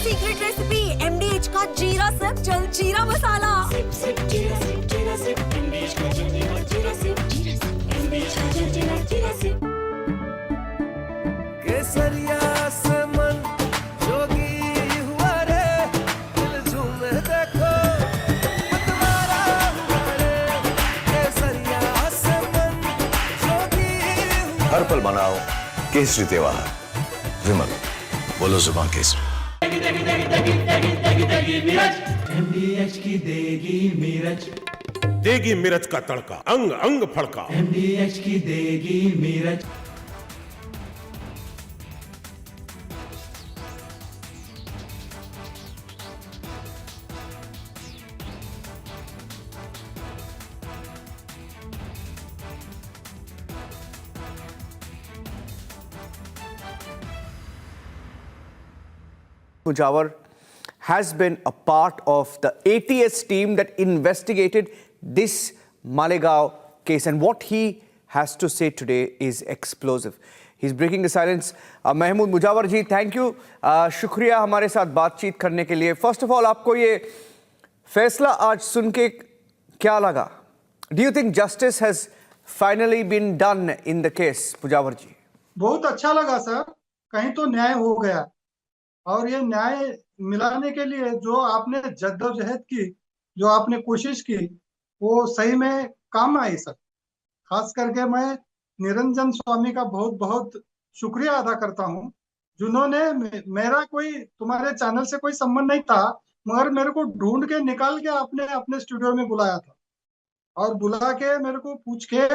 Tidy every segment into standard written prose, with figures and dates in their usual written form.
Secret recipe MDH का जीरा SIP जल जीरा मसाला। सिप सिप जीरा सिप जीरा सिप MDH का जल जीरा सिप MDH का जल जीरा सिप। केसरिया से मन जोगी हुआ रे, दिल झूमे देखो मतवारा हुआ रे। केसरिया से मन जोगी हुआ। हर पल मनाओ केसरी त्योहार। विमल बोलो जुबान केसरी। MDH की देगी मिर्च, देगी मिर्च का तड़का, अंग अंग फड़का। MDH की देगी मिर्च। Mujawar has been a part of the ATS team that investigated this Malegaon case, and what he has to say today is explosive. He's breaking the silence. Mahmood Mujawar ji, thank you. शुक्रिया हमारे साथ बातचीत करने के लिए. First of all, आपको ये फैसला आज सुन के क्या लगा? Do you think justice has finally been done in the case, Mujawar ji? बहुत अच्छा लगा सर, कहीं तो न्याय हो गया। और ये न्याय मिलाने के लिए जो आपने जद्दोजहद की, जो आपने कोशिश की, वो सही में काम आई सर। खास करके मैं निरंजन स्वामी का बहुत बहुत शुक्रिया अदा करता हूँ, जिन्होंने मेरा कोई तुम्हारे चैनल से कोई संबंध नहीं था, मगर मेरे को ढूंढ के निकाल के आपने अपने स्टूडियो में बुलाया था और बुला के मेरे को पूछ के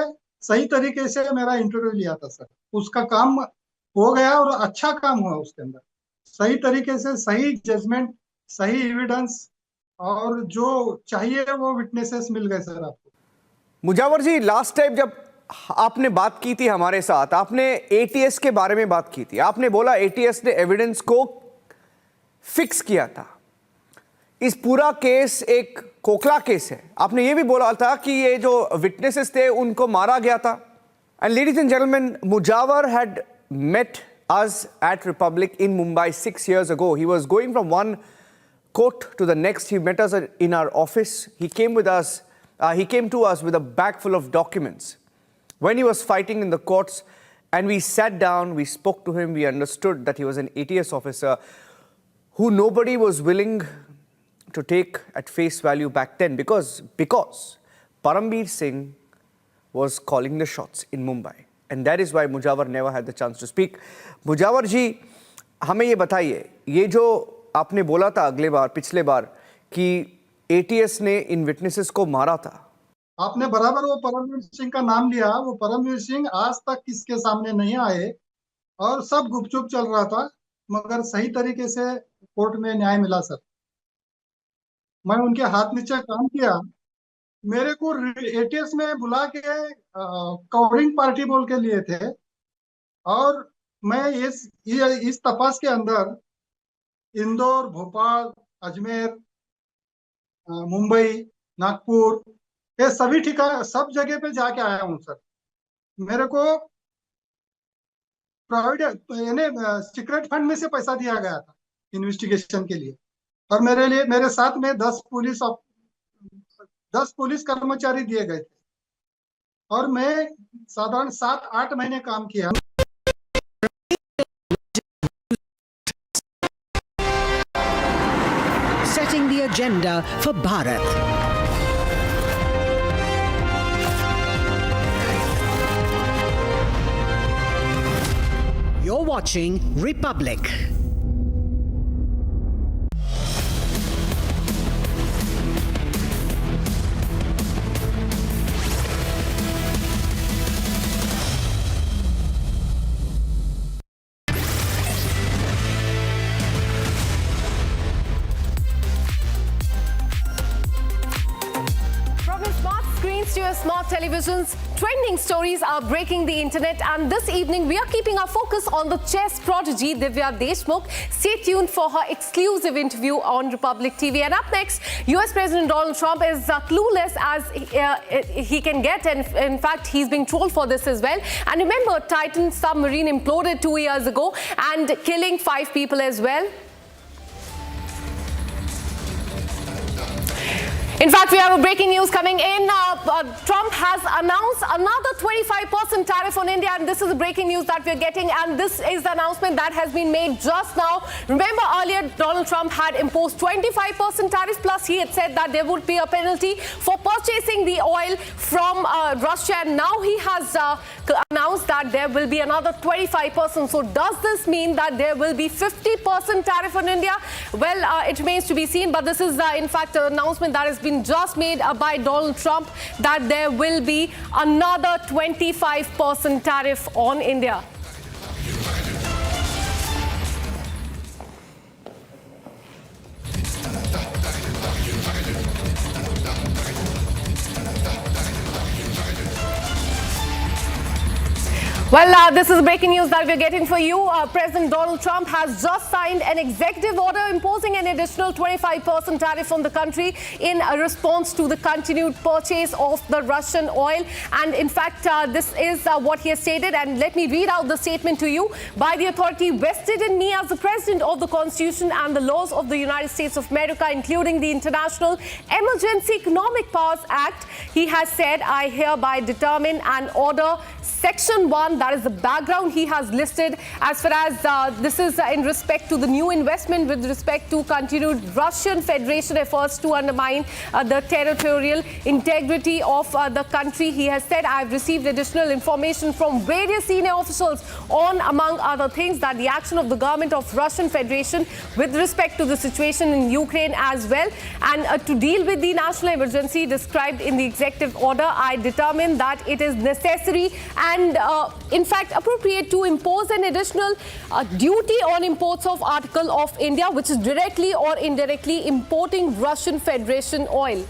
सही तरीके से मेरा इंटरव्यू लिया था सर। उसका काम हो गया और अच्छा काम हुआ उसके अंदर। सही तरीके से सही जजमेंट, सही एविडेंस और जो चाहिए वो विटनेसेस मिल गए सर आपको। मुजावर जी, लास्ट टाइम जब आपने बात की थी हमारे साथ, आपने ATS के बारे में बात की थी। आपने बोला ATS ने एविडेंस को फिक्स किया था। इस पूरा केस एक खोखला केस है। आपने ये भी बोला था कि ये जो विटनेसेस थे उनको मारा गया था। And ladies and gentleman, Mujawar had met us at Republic in Mumbai 6 years ago. He was going from one court to the next. He met us in our office. He came with us. He came to us with a bag full of documents. When he was fighting in the courts, and we sat down, we spoke to him, we understood that he was an ATS officer who nobody was willing to take at face value back then because Parambir Singh was calling the shots in Mumbai. And that is why Mujawar never had the chance to speak. Mujawar जी, हमें ये बताइए, ये जो आपने बोला था पिछले बार कि ATS ने इन विटनेसेस को मारा था, आपने बराबर वो परमवीर सिंह का नाम लिया। वो परमवीर सिंह आज तक किसके सामने नहीं आए और सब गुपचुप चल रहा था, मगर सही तरीके से कोर्ट में न्याय मिला सर। मैं उनके हाथ नीचे काम किया। मेरे को ATS में बुला के कवरिंग पार्टी बोल के लिए थे और मैं इस तपास के अंदर इंदौर, भोपाल, अजमेर, मुंबई, नागपुर, ये सभी ठिकाने, सब जगह पे जाके आया हूँ सर। मेरे को प्रोविडेंट यानी सीक्रेट फंड में से पैसा दिया गया था इन्वेस्टिगेशन के लिए, और मेरे साथ में 10 पुलिस कर्मचारी दिए गए थे और मैं साधारण 7-8 महीने काम किया। Setting the agenda for Bharat. You're watching Republic. To your smart televisions, trending stories are breaking the internet, and this evening we are keeping our focus on the chess prodigy Divya Deshmukh. Stay tuned for her exclusive interview on Republic TV. And up next, US President Donald Trump is clueless as he can get, and in fact he's being trolled for this as well. And remember, Titan submarine imploded 2 years ago and killing 5 people as well. In fact, we have a breaking news coming in. Trump has announced another 25% tariff on India, and this is the breaking news that we're getting, and this is the announcement that has been made just now. Remember, earlier Donald Trump had imposed 25% tariff, plus he had said that there would be a penalty for purchasing the oil from Russia, and now he has announced that there will be another 25%. So does this mean that there will be 50% tariff on India? Well, it remains to be seen, but this is in fact an announcement that has been just made by Donald Trump, that there will be another 25% tariff on India. Well, this is breaking news that we're getting for you. President Donald Trump has just signed an executive order imposing an additional 25% tariff on the country in response to the continued purchase of the Russian oil. And in fact, this is what he has stated. And let me read out the statement to you. By the authority vested in me as the President of the Constitution and the laws of the United States of America, including the International Emergency Economic Powers Act, he has said, I hereby determine and order Section 1, that is the background he has listed as far as this is in respect to the new investment with respect to continued Russian Federation efforts to undermine the territorial integrity of the country. He has said, I have received additional information from various senior officials on, among other things, that the action of the government of Russian Federation with respect to the situation in Ukraine as well, and to deal with the national emergency described in the executive order, I determine that it is necessary and in fact appropriate to impose an additional duty on imports of article of India, which is directly or indirectly importing Russian Federation oil.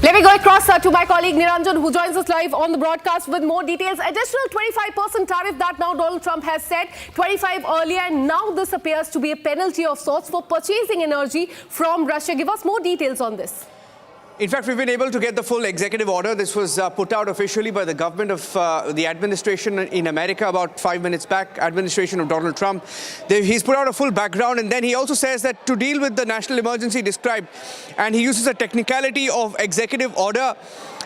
Let me go across to my colleague Niranjan, who joins us live on the broadcast with more details. Additional 25% tariff that now Donald Trump has said, 25 earlier, and now this appears to be a penalty of sorts for purchasing energy from Russia. Give us more details on this. In fact, we've been able to get the full executive order. This was put out officially by the government of the administration in America about 5 minutes back, administration of Donald Trump. He's put out a full background, and then he also says that to deal with the national emergency described, and he uses a technicality of executive order,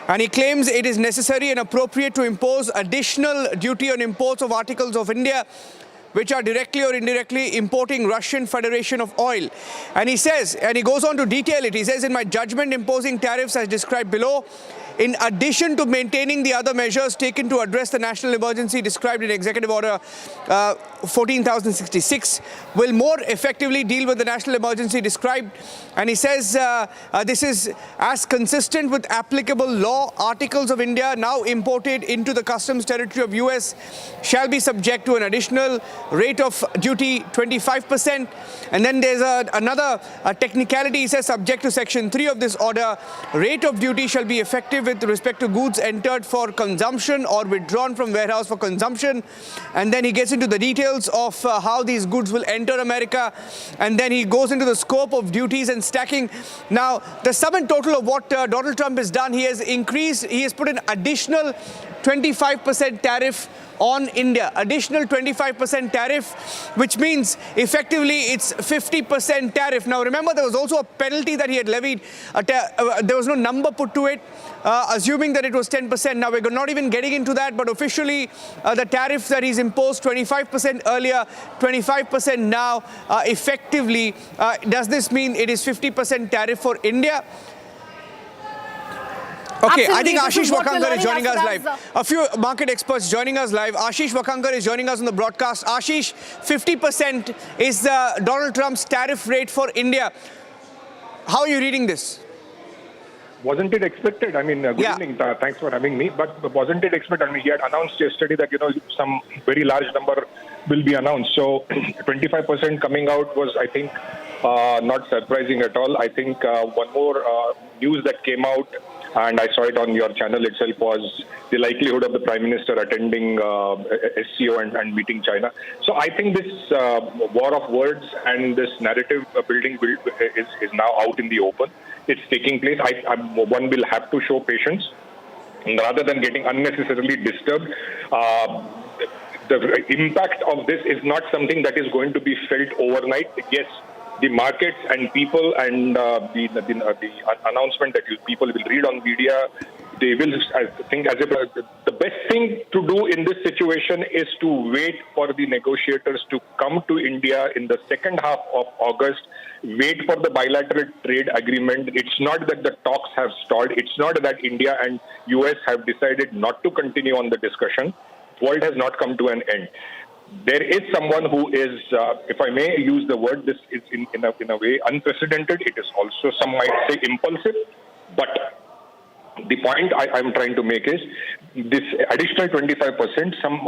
and he claims it is necessary and appropriate to impose additional duty on imports of articles of India which are directly or indirectly importing Russian Federation of oil. And he says, and he goes on to detail it, he says, in my judgment, imposing tariffs as described below, in addition to maintaining the other measures taken to address the national emergency described in Executive Order 14,066, will more effectively deal with the national emergency described. And he says this is as consistent with applicable law. Articles of India now imported into the customs territory of US shall be subject to an additional rate of duty 25%. And then there's another technicality. He says, subject to Section 3 of this order, rate of duty shall be effective with respect to goods entered for consumption or withdrawn from warehouse for consumption. And then he gets into the details of how these goods will enter America. And then he goes into the scope of duties and stacking. Now, the sum and total of what Donald Trump has done, he has put an additional 25% tariff on India, additional 25% tariff, which means effectively it's 50% tariff. Now remember, there was also a penalty that he had levied. There was no number put to it, assuming that it was 10%. Now we're not even getting into that, but officially the tariff that he's imposed, 25% earlier, 25% now, effectively, does this mean it is 50% tariff for India? Okay, Absolutely. I think Ashish Wakankar is joining us as live. A few market experts joining us live. Ashish Wakankar is joining us on the broadcast. Ashish, 50% is Donald Trump's tariff rate for India. How are you reading this? Wasn't it expected? I mean, good evening. Thanks for having me. But wasn't it expected? I mean, he had announced yesterday that, some very large number will be announced. So 25% coming out was, I think, not surprising at all. I think one more news that came out, and I saw it on your channel itself, was the likelihood of the Prime Minister attending SCO and meeting China. So I think this war of words and this narrative building is now out in the open. It's taking place. One will have to show patience rather than getting unnecessarily disturbed. the impact of this is not something that is going to be felt overnight. Yes, the markets and people and the announcement that people will read on media, they will, I think, as if the best thing to do in this situation is to wait for the negotiators to come to India in the second half of August, wait for the bilateral trade agreement. It's not that the talks have stalled. It's not that India and US have decided not to continue on the discussion. The world has not come to an end. There is someone who is, if I may use the word, this is in a way unprecedented. It is also, some might say, impulsive. But the point I'm trying to make is this additional 25%, some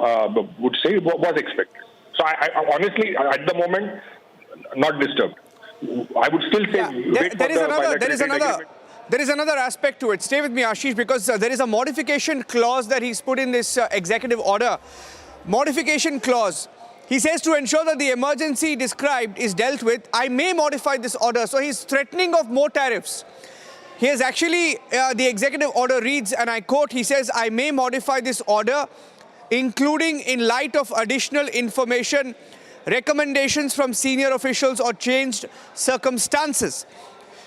would say, was expected. So I honestly, at the moment, not disturbed. I would still say there is another aspect to it. Stay with me, Ashish, because there is a modification clause that he's put in this executive order. Modification clause. He says to ensure that the emergency described is dealt with, I may modify this order. So he's threatening of more tariffs. He has actually, the executive order reads, and I quote, he says, I may modify this order, including in light of additional information, recommendations from senior officials or changed circumstances.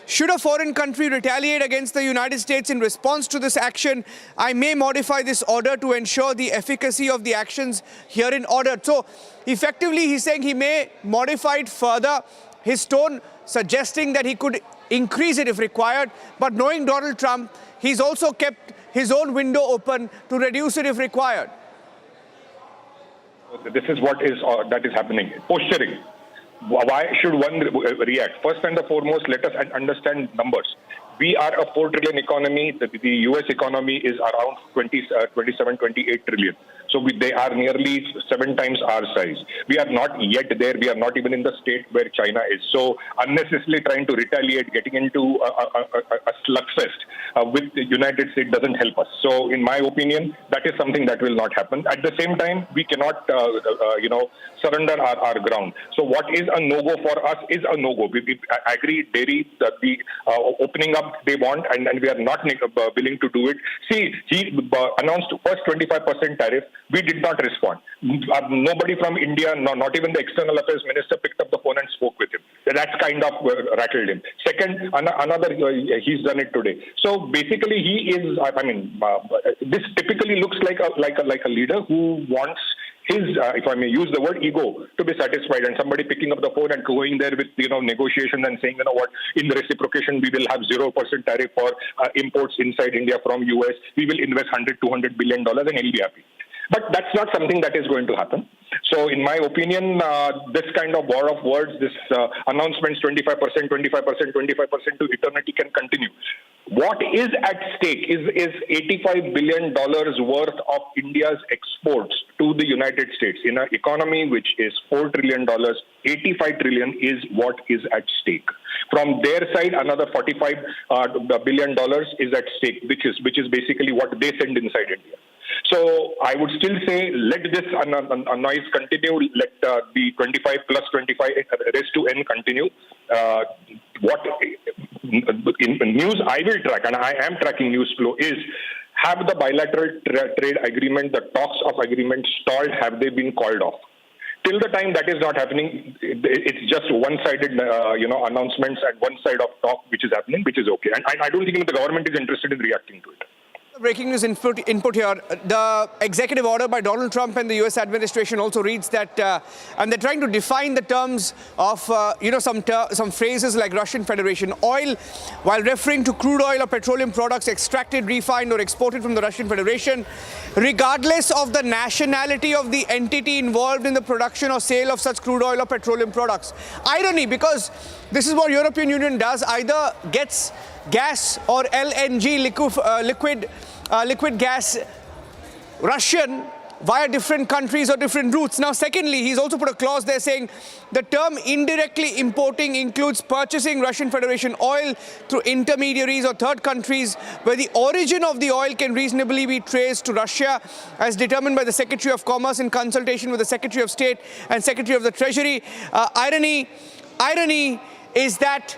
Should a foreign country retaliate against the United States in response to this action, I may modify this order to ensure the efficacy of the actions herein ordered. So effectively, he's saying he may modify it further, his tone suggesting that he could increase it if required. But knowing Donald Trump, he's also kept his own window open to reduce it if required. This is what is that is happening. Posturing. Why should one react? First and foremost, let us understand numbers. We are a 4 trillion economy. The US economy is around 27, 28 trillion. So they are nearly 7 times our size. We are not yet there. We are not even in the state where China is. So unnecessarily trying to retaliate, getting into a slugfest with the United States doesn't help us. So in my opinion, that is something that will not happen. At the same time, we cannot, surrender our ground. So what is a no-go for us is a no-go. We agree, dairy, that the opening up they want, and we are not willing to do it. See, he announced first 25% tariff. We did not respond. Nobody from India, not even the external affairs minister, picked up the phone and spoke with him. That's kind of rattled him. Second, another, he's done it today. So basically, he is. This typically looks like a leader who wants his, if I may use the word, ego to be satisfied, and somebody picking up the phone and going there with negotiations and saying, in reciprocation we will have 0% tariff for imports inside India from US. We will invest $100-200 billion and he'll be happy. But that's not something that is going to happen. So in my opinion, this kind of war of words, this announcements, 25%, 25%, 25% to eternity can continue. What is at stake is $85 billion worth of India's exports to the United States. In an economy which is $4 trillion, $85 trillion is what is at stake. From their side, another $45 billion is at stake, which is basically what they send inside India. So I would still say let this noise continue. Let the 25 plus 25 race to N continue. What in news I will track, and I am tracking news flow, is have the bilateral trade agreement, the talks of agreement stalled? Have they been called off? Till the time that is not happening, it's just one-sided, announcements and one side of talk which is happening, which is okay. And I don't think the government is interested in reacting to it. Breaking news input here. The executive order by Donald Trump and the US administration also reads that, and they're trying to define the terms of, some phrases like Russian Federation oil, while referring to crude oil or petroleum products extracted, refined or exported from the Russian Federation, regardless of the nationality of the entity involved in the production or sale of such crude oil or petroleum products. Irony, because this is what European Union does, either gets gas or LNG, liquid gas, Russian, via different countries or different routes. Now, secondly, he's also put a clause there saying the term indirectly importing includes purchasing Russian Federation oil through intermediaries or third countries where the origin of the oil can reasonably be traced to Russia, as determined by the Secretary of Commerce in consultation with the Secretary of State and Secretary of the Treasury. Irony is that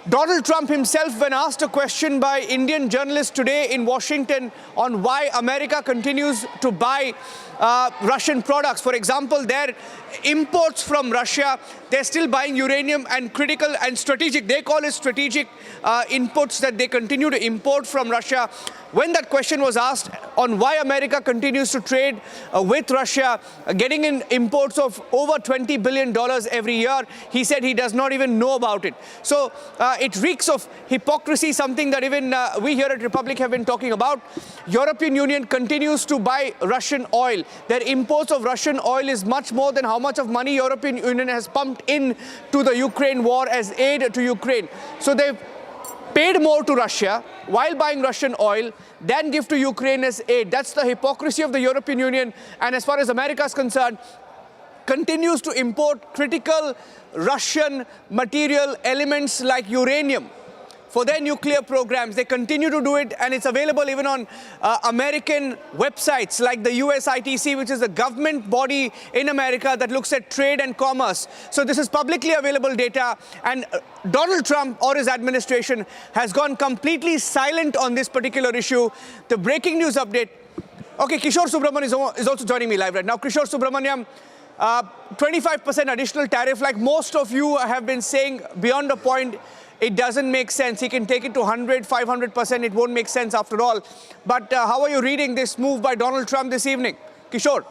Donald Trump himself, when asked a question by Indian journalists today in Washington on why America continues to buy Russian products, for example, their imports from Russia, they're still buying uranium and critical and strategic, they call it strategic inputs that they continue to import from Russia. When that question was asked on why America continues to trade with Russia, getting in imports of over $20 billion every year, he said he does not even know about it. So it reeks of hypocrisy, something that even we here at Republic have been talking about. European Union continues to buy Russian oil. Their imports of Russian oil is much more than how much of money European Union has pumped in to the Ukraine war as aid to Ukraine. So they've paid more to Russia while buying Russian oil than give to Ukraine as aid. That's the hypocrisy of the European Union. And as far as America is concerned, continues to import critical Russian material elements like uranium for their nuclear programs. They continue to do it, and it's available even on American websites like the USITC, which is the government body in America that looks at trade and commerce. So this is publicly available data, and Donald Trump or his administration has gone completely silent on this particular issue. The breaking news update. Okay, Kishore Subramaniam is also joining me live right now. Kishore Subramaniam, 25% additional tariff, like most of you have been saying, beyond a point, it doesn't make sense. He can take it to 100, 500%. It won't make sense after all. But how are you reading this move by Donald Trump this evening? Kishore.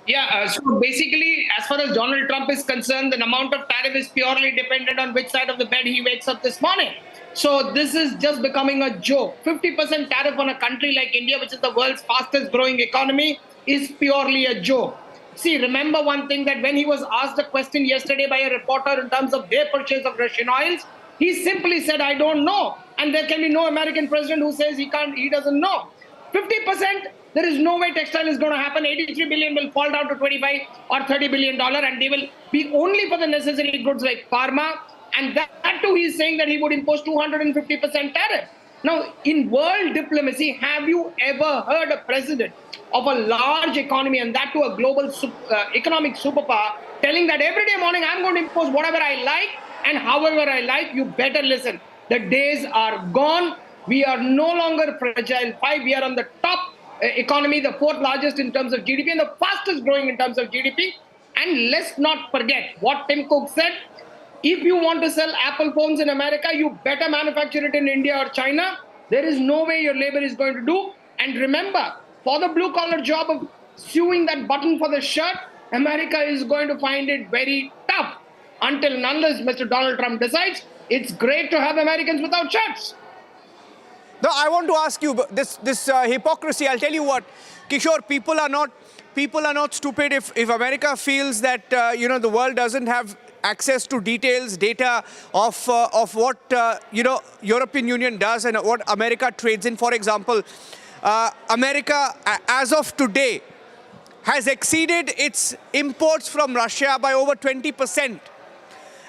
Yeah, so basically, as far as Donald Trump is concerned, the amount of tariff is purely dependent on which side of the bed he wakes up this morning. So this is just becoming a joke. 50% tariff on a country like India, which is the world's fastest growing economy, is purely a joke. See, remember one thing, that when he was asked a question yesterday by a reporter in terms of their purchase of Russian oils, he simply said, I don't know. And there can be no American president who says he doesn't know. 50%, there is no way textile is going to happen. 83 billion will fall down to 25 or 30 billion dollar, and they will be only for the necessary goods like pharma. And that too, he's saying that he would impose 250% tariff. Now, in world diplomacy, have you ever heard a president of a large economy, and that to a global economic superpower, telling that every day morning I'm going to impose whatever I like and however I like? You better listen. The days are gone. We are no longer fragile five. We are on the top economy, the fourth largest in terms of GDP and the fastest growing in terms of GDP. And let's not forget what Tim Cook said. If you want to sell Apple phones in America, you better manufacture it in India or China. There is no way your labor is going to do. And remember, for the blue-collar job of sewing that button for the shirt, America is going to find it very tough until and unless Mr. Donald Trump decides it's great to have Americans without shirts. Now, I want to ask you this hypocrisy. I'll tell you what, Kishore, people are not stupid. If America feels that the world doesn't have access to data of what European Union does and what America trades in. For example, America, as of today, has exceeded its imports from Russia by over 20%,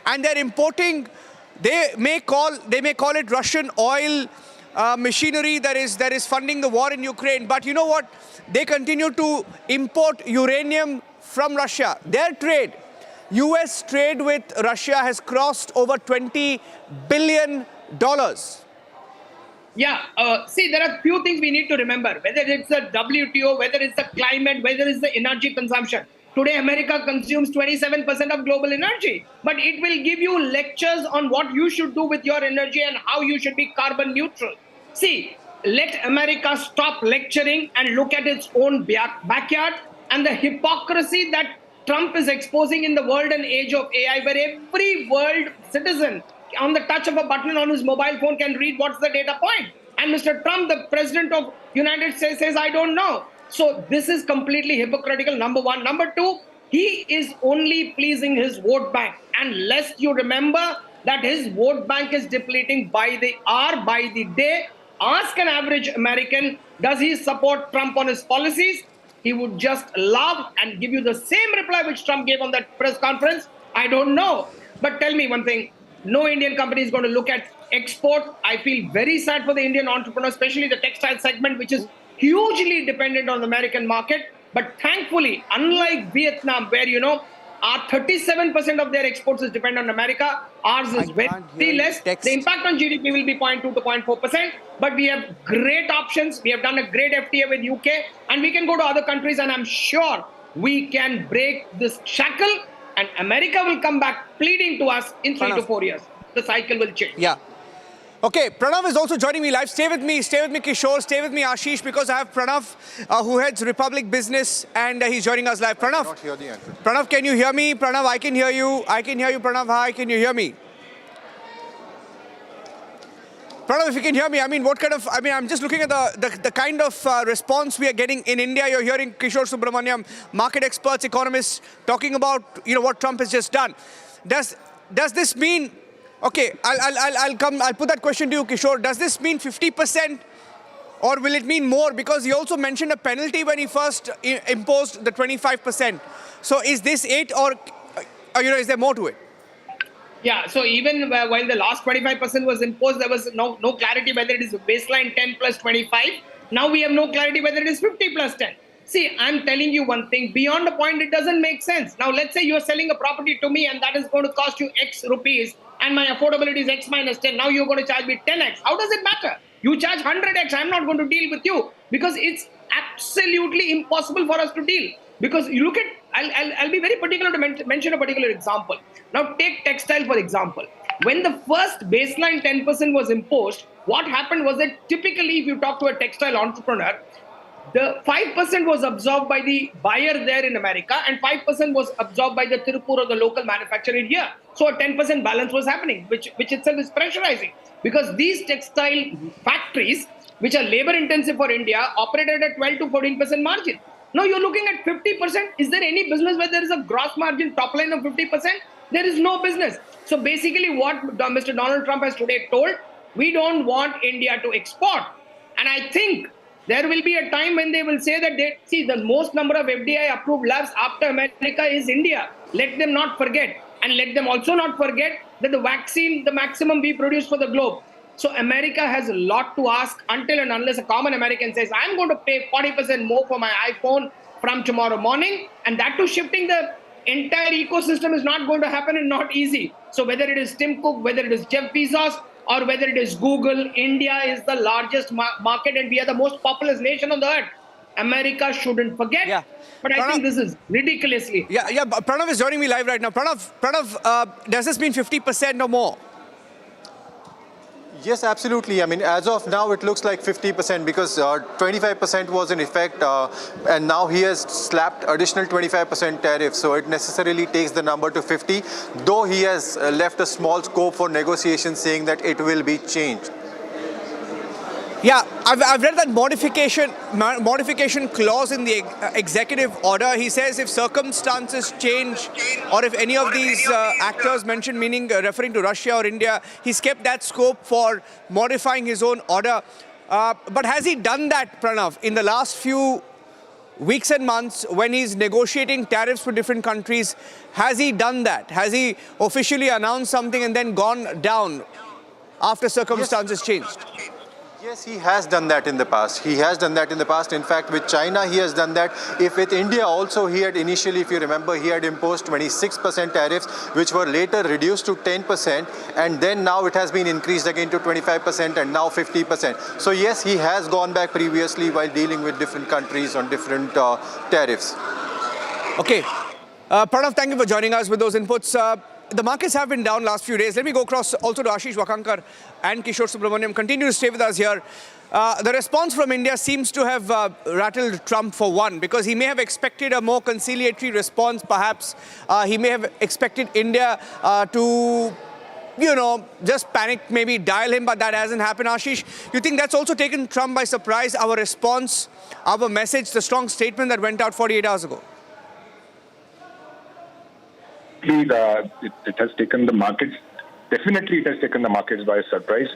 and they're importing. They may call it Russian oil machinery that is funding the war in Ukraine. But you know what? They continue to import uranium from Russia. Their trade, US trade with Russia, has crossed over $20 billion. Yeah, see, there are few things we need to remember, whether it's the WTO, whether it's the climate, whether it's the energy consumption. Today, America consumes 27% of global energy, but it will give you lectures on what you should do with your energy and how you should be carbon neutral. See, let America stop lecturing and look at its own backyard, and the hypocrisy that Trump is exposing in the world and age of AI, where every world citizen on the touch of a button on his mobile phone can read what's the data point. And Mr. Trump, the president of United States, says, I don't know. So this is completely hypocritical, number one. Number two, he is only pleasing his vote bank. And lest you remember that his vote bank is depleting by the hour, by the day. Ask an average American, does he support Trump on his policies? He would just laugh and give you the same reply which Trump gave on that press conference. I don't know. But tell me one thing, no Indian company is going to look at export. I feel very sad for the Indian entrepreneur, especially the textile segment, which is hugely dependent on the American market. But thankfully, unlike Vietnam, where, Our 37% of their exports is dependent on America. Ours is very less. The impact on GDP will be 0.2 to 0.4%. But we have great options. We have done a great FTA with UK. And we can go to other countries. And I'm sure we can break this shackle. And America will come back pleading to us in 3 to 4 years. The cycle will change. Yeah. Okay, Pranav is also joining me live. Stay with me, Kishore, stay with me, Ashish, because I have Pranav, who heads Republic Business, and he's joining us live. Pranav, I cannot hear the answer. Pranav, can you hear me? Pranav, I can hear you. I can hear you, Pranav. Hi, can you hear me? Pranav, if you can hear me, I'm just looking at the kind of response we are getting in India. You're hearing Kishore Subramaniam, market experts, economists, talking about, what Trump has just done. Does this mean... Okay, I'll put that question to you, Kishore. Does this mean 50% or will it mean more? Because he also mentioned a penalty when he first imposed the 25%. So is this it or is there more to it? Yeah, so even while the last 25% was imposed, there was no clarity whether it is baseline 10 plus 25. Now we have no clarity whether it is 50 plus 10. See, I'm telling you one thing, beyond the point, it doesn't make sense. Now, let's say you're selling a property to me and that is going to cost you X rupees and my affordability is X minus 10. Now you're going to charge me 10X. How does it matter? You charge 100X. I'm not going to deal with you because it's absolutely impossible for us to deal. Because you look at, I'll be very particular to mention a particular example. Now, take textile, for example. When the first baseline 10% was imposed, what happened was that typically if you talk to a textile entrepreneur, the 5% was absorbed by the buyer there in America and 5% was absorbed by the Tirupur or the local manufacturer here. So a 10% balance was happening, which itself is pressurizing. Because these textile factories, which are labor intensive for India, operated at 12 to 14% margin. Now you're looking at 50%. Is there any business where there is a gross margin top line of 50%? There is no business. So basically what Mr. Donald Trump has today told, we don't want India to export. And I think there will be a time when they will say that, the most number of FDI approved labs after America is India. Let them not forget. And let them also not forget that the vaccine, the maximum we produce for the globe. So America has a lot to ask until and unless a common American says, I'm going to pay 40% more for my iPhone from tomorrow morning. And that too, shifting the entire ecosystem is not going to happen and not easy. So whether it is Tim Cook, whether it is Jeff Bezos, or whether it is Google, India is the largest market and we are the most populous nation on the earth. America shouldn't forget. Yeah. But Pranav, I think this is ridiculously. Yeah. Pranav is joining me live right now. Pranav, does this mean 50% or more? Yes, absolutely. I mean, as of now, it looks like 50% because 25% was in effect and now he has slapped additional 25% tariff. So it necessarily takes the number to 50, though he has left a small scope for negotiation saying that it will be changed. Yeah, I've read that modification clause in the executive order. He says if circumstances change or if any of these actors mentioned, meaning referring to Russia or India, he's kept that scope for modifying his own order. But has he done that, Pranav, in the last few weeks and months when he's negotiating tariffs for different countries? Has he done that? Has he officially announced something and then gone down after circumstances changed? Yes, he has done that in the past. In fact, with China, he has done that. With India also, he had initially, if you remember, he had imposed 26% tariffs, which were later reduced to 10%. And then now it has been increased again to 25% and now 50%. So yes, he has gone back previously while dealing with different countries on different tariffs. Okay. Pranav, thank you for joining us with those inputs. The markets have been down last few days. Let me go across also to Ashish Wakankar and Kishore Subramaniam. Continue to stay with us here. The response from India seems to have rattled Trump for one, because he may have expected a more conciliatory response, perhaps. He may have expected India to, just panic, maybe dial him, but that hasn't happened. Ashish, you think that's also taken Trump by surprise, our response, our message, the strong statement that went out 48 hours ago? It has taken the markets. Definitely, it has taken the markets by surprise.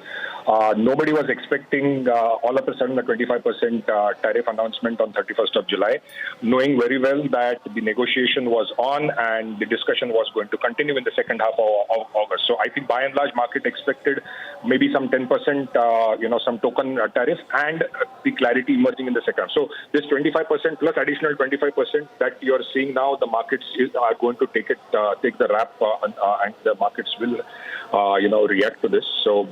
Nobody was expecting all of a sudden a 25% tariff announcement on 31st of July, knowing very well that the negotiation was on and the discussion was going to continue in the second half of August. So I think by and large market expected maybe some 10%, some token tariff and the clarity emerging in the second. So this 25% plus additional 25% that you are seeing now, the markets are going to take the rap and the markets will, react to this. So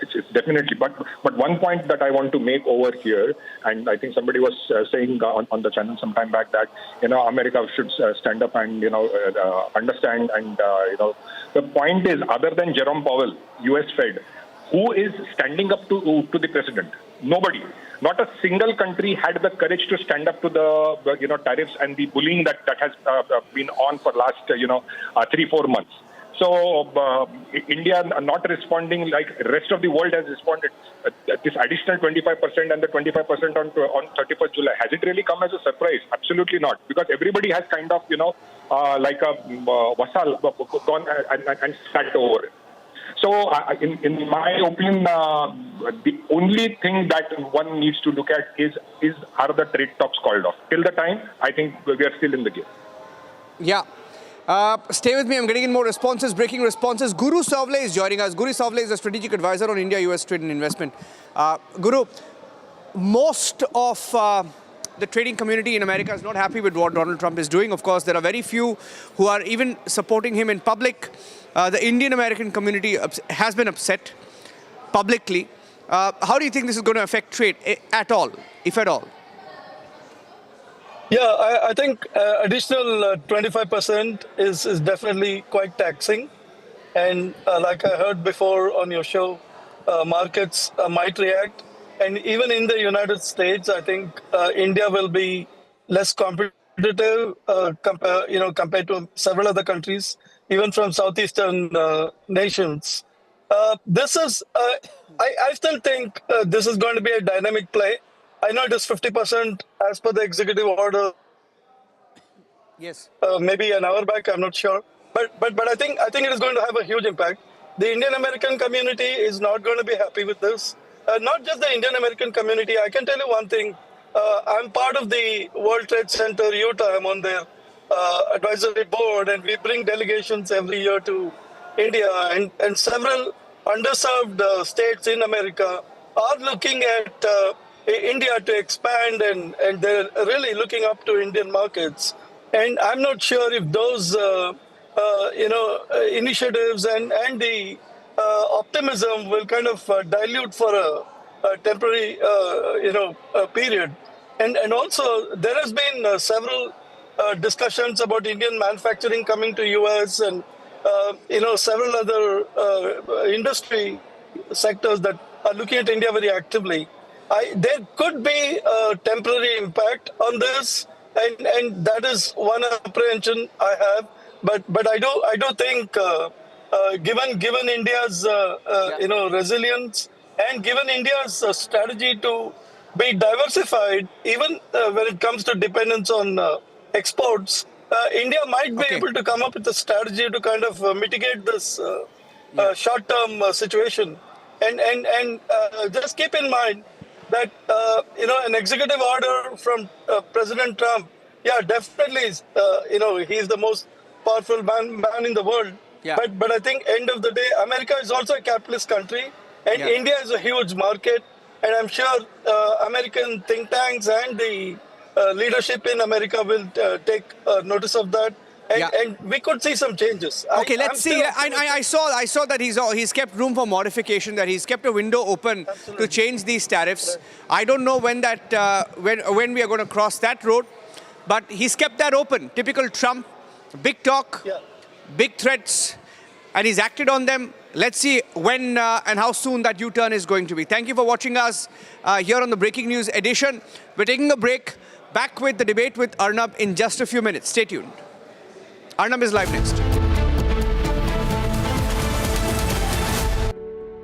it's definitely. But one point that I want to make over here, and I think somebody was saying on the channel some time back that America should stand up and understand and the point is, other than Jerome Powell, U.S. Fed, who is standing up to the president? Nobody. Not a single country had the courage to stand up to the tariffs and the bullying that has been on for last 3-4 months. So India not responding like rest of the world has responded. This additional 25% and the 25% on 31st July, has it really come as a surprise? Absolutely not, because everybody has kind of like a wasal gone and sat over it. So, in my opinion, the only thing that one needs to look at is are the trade talks called off? Till the time, I think we are still in the game. Yeah. Stay with me. I'm getting in more responses, breaking responses. Guru Savle is joining us. Guru Savle is a strategic advisor on India-US trade and investment. Guru, most of the trading community in America is not happy with what Donald Trump is doing. Of course, there are very few who are even supporting him in public. The Indian-American community has been upset publicly. How do you think this is going to affect trade at all, if at all? Yeah, I think additional 25% is definitely quite taxing. And like I heard before on your show, markets might react. And even in the United States, I think India will be less competitive compared to several other countries, even from southeastern nations. This is, I still think this is going to be a dynamic play. I know it is 50% as per the executive order. Yes. Maybe an hour back, I'm not sure. But I think it is going to have a huge impact. The Indian American community is not going to be happy with this. Not just the Indian American community. I can tell you one thing. I'm part of the World Trade Center Utah. I'm on their advisory board, and we bring delegations every year to India. And several underserved states in America are looking at India to expand, and they're really looking up to Indian markets. And I'm not sure if those initiatives and the optimism will kind of dilute for a temporary period. And also there has been several discussions about Indian manufacturing coming to US and several other industry sectors that are looking at India very actively. There could be a temporary impact on this, and that is one apprehension I have. But I do think given India's resilience and given India's strategy to be diversified, even when it comes to dependence on exports, India might be able to come up with a strategy to kind of mitigate this short-term situation. And just keep in mind that an executive order from President Trump, definitely he's the most powerful man in the world. Yeah. But I think end of the day, America is also a capitalist country, and India is a huge market. And I'm sure American think tanks and the leadership in America will take notice of that. And we could see some changes. Okay, let's see. I saw that he's kept room for modification, that he's kept a window open to change these tariffs. I don't know when when we are going to cross that road, but he's kept that open. Typical Trump, big talk, big threats, and he's acted on them. Let's see when and how soon that U-turn is going to be. Thank you for watching us here on the Breaking News edition. We're taking a break. Back with the debate with Arnab in just a few minutes. Stay tuned. Arnab is live next.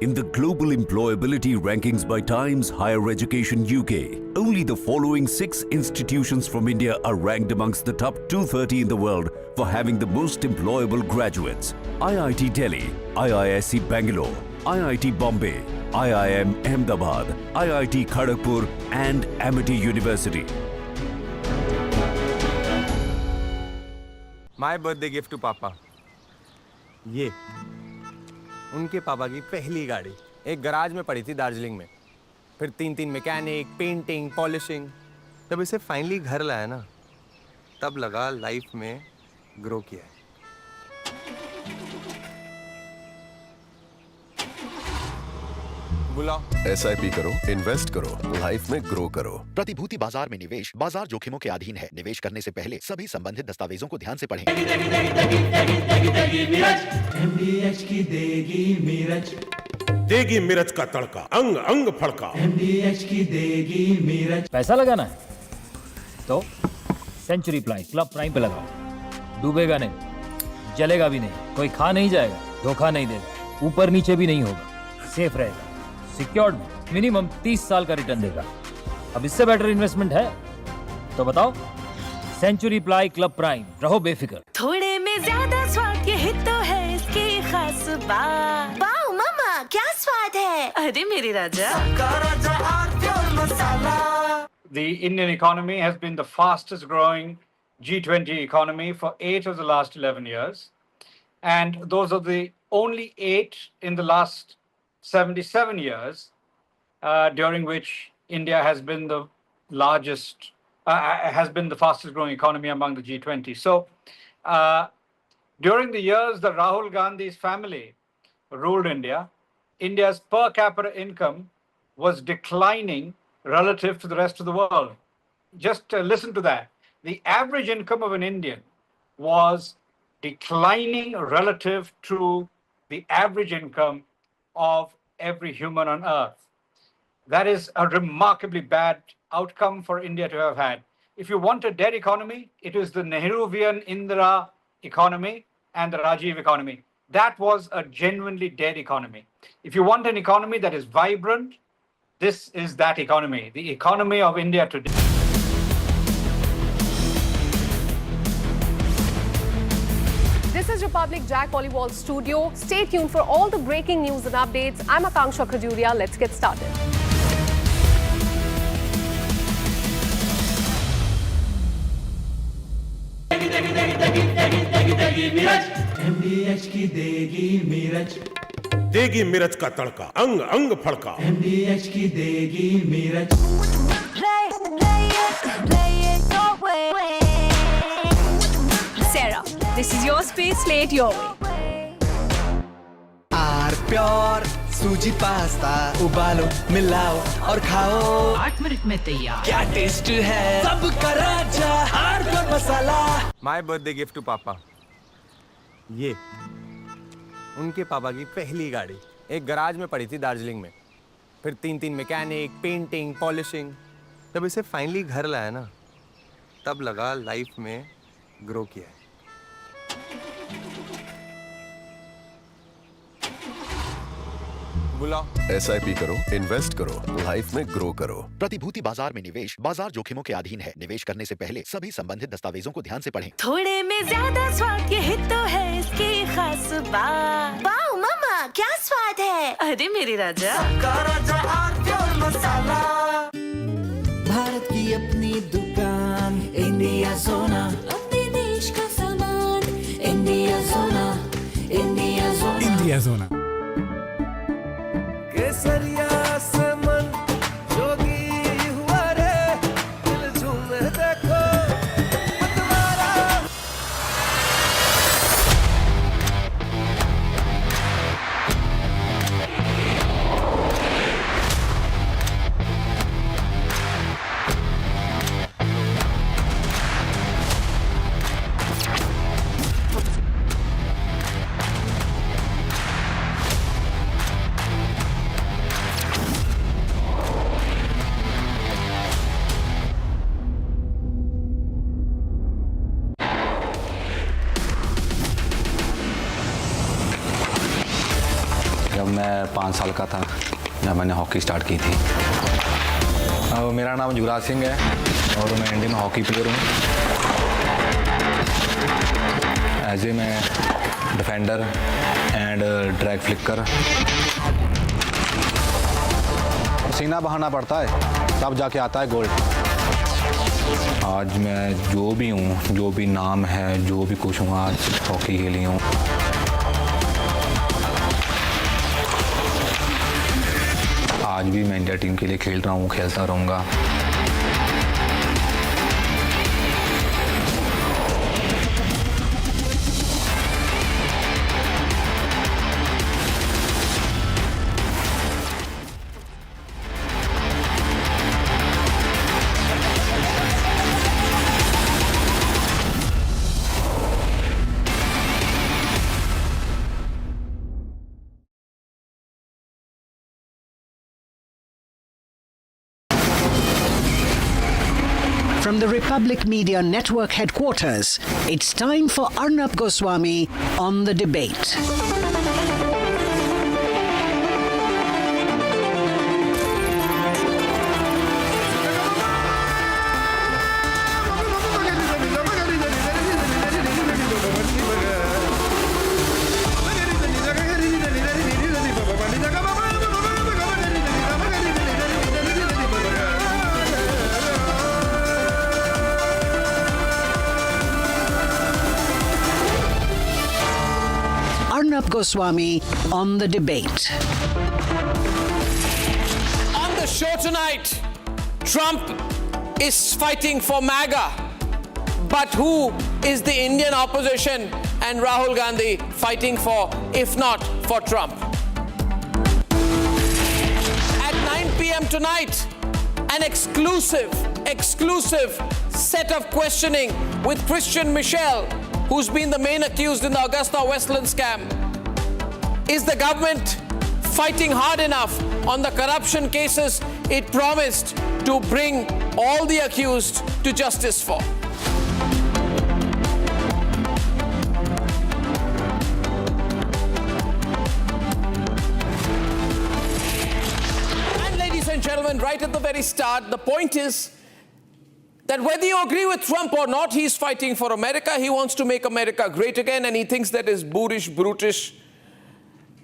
In the global employability rankings by Times Higher Education UK, only the following 6 institutions from India are ranked amongst the top 230 in the world for having the most employable graduates: IIT Delhi, IISc Bangalore, IIT Bombay, IIM Ahmedabad, IIT Kharagpur and Amity University. My birthday gift to पापा, ये उनके पापा की पहली गाड़ी एक garage में पड़ी थी दार्जिलिंग में, फिर 3 मैकेनिक, पेंटिंग, पॉलिशिंग। जब इसे फाइनली घर लाया ना, तब लगा लाइफ में ग्रो किया है। बुलाओ। SIP करो, इन्वेस्ट करो, लाइफ में ग्रो करो। प्रतिभूति बाजार में निवेश बाजार जोखिमों के अधीन है। निवेश करने से पहले सभी संबंधित दस्तावेजों को ध्यान से पढ़ें। MDH की देगी मिर्च, देगी मिर्च का तड़का, अंग अंग फड़का। MDH की देगी मिर्च। पैसा लगाना है तो सेंचुरी प्लाई क्लब प्राइम पे लगाओ। डूबेगा नहीं, जलेगा भी नहीं, कोई खा नहीं जाएगा, धोखा नहीं देगा, ऊपर नीचे भी नहीं होगा, सेफ रहेगा, सिक्योर्ड, मिनिमम 30 साल का रिटर्न देगा। अब इससे बेटर इन्वेस्टमेंट है तो बताओ। सेंचुरी प्लाई क्लब प्राइम, रहो बेफिक्र। थोड़े में ज्यादा स्वाद, यही तो है इसकी खास बात। वाओ मामा, क्या स्वाद है। अरे मेरे राजा, The Indian economy has been the fastest growing G20 economy for 8 of the last 11 years. And those are the only 8 in the last 77 years, during which India has been the largest, has been the fastest growing economy among the G20. So during the years that Rahul Gandhi's family ruled India, India's per capita income was declining relative to the rest of the world. Just listen to that. The average income of an Indian was declining relative to the average income of every human on earth. That is a remarkably bad outcome for India to have had. If you want a dead economy, it is the Nehruvian Indira economy and the Rajiv economy. That was a genuinely dead economy. If you want an economy that is vibrant, this is that economy, the economy of India today. This is Republic Jack Olivall Studio. Stay tuned for all the breaking news and updates. I'm Akanksha Khajuria. Let's get started. MDH की देगी मिर्च, देगी मिर्च का तड़का, अंग अंग फड़का। MDH की देगी मिर्च। Sarah, this is your space, play it your way. Pure सूजी पास्ता उबालो, मिलाओ और खाओ। 8 मिनट में तैयार। क्या टेस्ट है, सबका राजा hardcore masala. My birthday gift to पापा, ये उनके पापा की पहली गाड़ी एक गराज में पड़ी थी दार्जिलिंग में, फिर 3 मैकेनिक, पेंटिंग, पॉलिशिंग। जब इसे फाइनली घर लाया ना, तब लगा लाइफ में ग्रो किया है। बुलाओ। SIP करो, इन्वेस्ट करो, लाइफ में ग्रो करो। प्रतिभूति बाजार में निवेश बाजार जोखिमों के अधीन है। निवेश करने से पहले सभी संबंधित दस्तावेजों को ध्यान से पढ़ें। थोड़े में ज्यादा स्वाद, यही तो है इसकी खास बात। वाओ मामा, क्या स्वाद है। अरे मेरे राजा, भारत की अपनी दुकान, इंडिया सोना, अपने देश का सामान, इंडिया सोना, इंडिया सोना, इंडिया सोना। केसरिया से मन जोगी हुआ रे, दिल झूमे देखो मतवारा। जब मैं 5 साल का था, जब मैंने हॉकी स्टार्ट की थी। मेरा नाम युवराज सिंह है और मैं इंडियन हॉकी प्लेयर हूँ। एज ए मैं डिफेंडर एंड ड्रैग फ्लिकर। पसीना बहाना पड़ता है तब जाके आता है गोल्ड। आज मैं जो भी हूँ, जो भी नाम है, जो भी कुछ हूँ, आज हॉकी खेली हूँ। आज भी मैं इंडिया टीम के लिए खेल रहा हूँ, खेलता रहूँगा। From the Republic Media Network headquarters, it's time for Arnab Goswami on the debate. Arnab Goswami on the debate. On the show tonight, Trump is fighting for MAGA, but who is the Indian opposition and Rahul Gandhi fighting for, if not for Trump? At 9 p.m. tonight, an exclusive set of questioning with Christian Michel, who's been the main accused in the Augusta Westland scam. Is the government fighting hard enough on the corruption cases it promised to bring all the accused to justice for? And ladies and gentlemen, right at the very start, the point is that whether you agree with Trump or not, he's fighting for America. He wants to make America great again, and he thinks that his boorish, brutish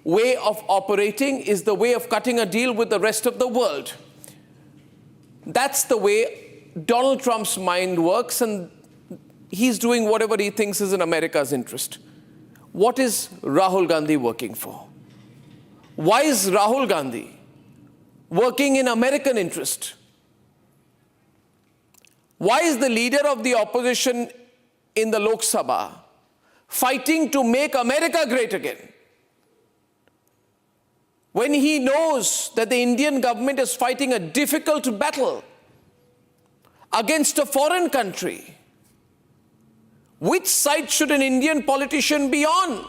way of operating is the way of cutting a deal with the rest of the world. That's the way Donald Trump's mind works, and he's doing whatever he thinks is in America's interest. What is Rahul Gandhi working for? Why is Rahul Gandhi working in American interest? Why is the leader of the opposition in the Lok Sabha fighting to make America great again, when he knows that the Indian government is fighting a difficult battle against a foreign country? Which side should an Indian politician be on?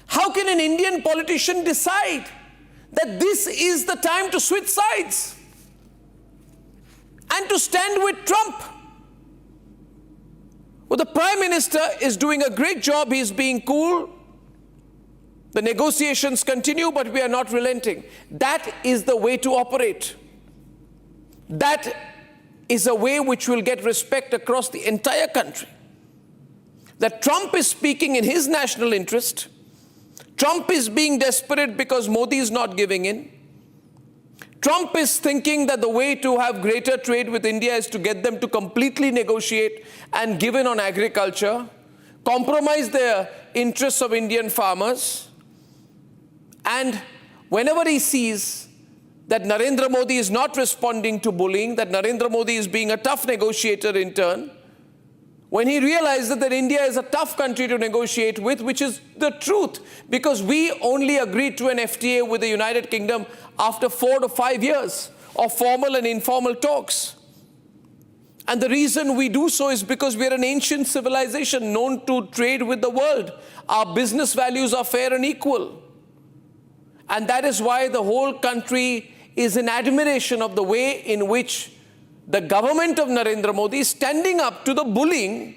How can an Indian politician decide that this is the time to switch sides and to stand with Trump? Well, the Prime Minister is doing a great job. He's being cool. The negotiations continue, but we are not relenting. That is the way to operate. That is a way which will get respect across the entire country. That Trump is speaking in his national interest. Trump is being desperate because Modi is not giving in. Trump is thinking that the way to have greater trade with India is to get them to completely negotiate and give in on agriculture, compromise the interests of Indian farmers. And whenever he sees that Narendra Modi is not responding to bullying, that Narendra Modi is being a tough negotiator in turn, when he realizes that India is a tough country to negotiate with, which is the truth, because we only agreed to an FTA with the United Kingdom after 4 to 5 years of formal and informal talks. And the reason we do so is because we are an ancient civilization known to trade with the world. Our business values are fair and equal. And that is why the whole country is in admiration of the way in which the government of Narendra Modi is standing up to the bullying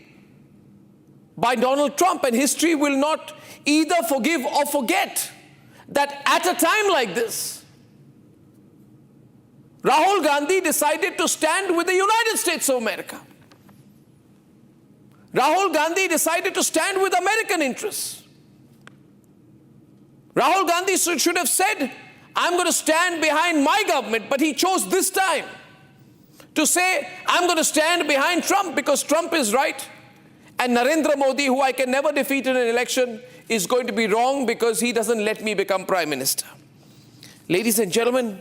by Donald Trump. And history will not either forgive or forget that at a time like this, Rahul Gandhi decided to stand with the United States of America. Rahul Gandhi decided to stand with American interests. Rahul Gandhi should have said, I'm going to stand behind my government, but he chose this time to say, I'm going to stand behind Trump because Trump is right. And Narendra Modi, who I can never defeat in an election, is going to be wrong because he doesn't let me become Prime Minister. Ladies and gentlemen,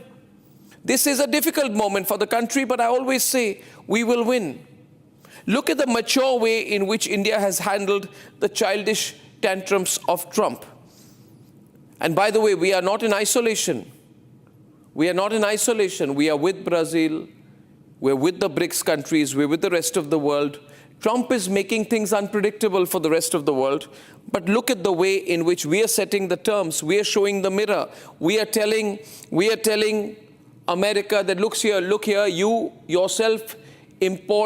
this is a difficult moment for the country, but I always say we will win. Look at the mature way in which India has handled the childish tantrums of Trump. And by the way, we are not in isolation. We are not in isolation. We are with Brazil. We're with the BRICS countries. We're with the rest of the world. Trump is making things unpredictable for the rest of the world. But look at the way in which we are setting the terms. We are showing the mirror. We are telling America that look here, you yourself import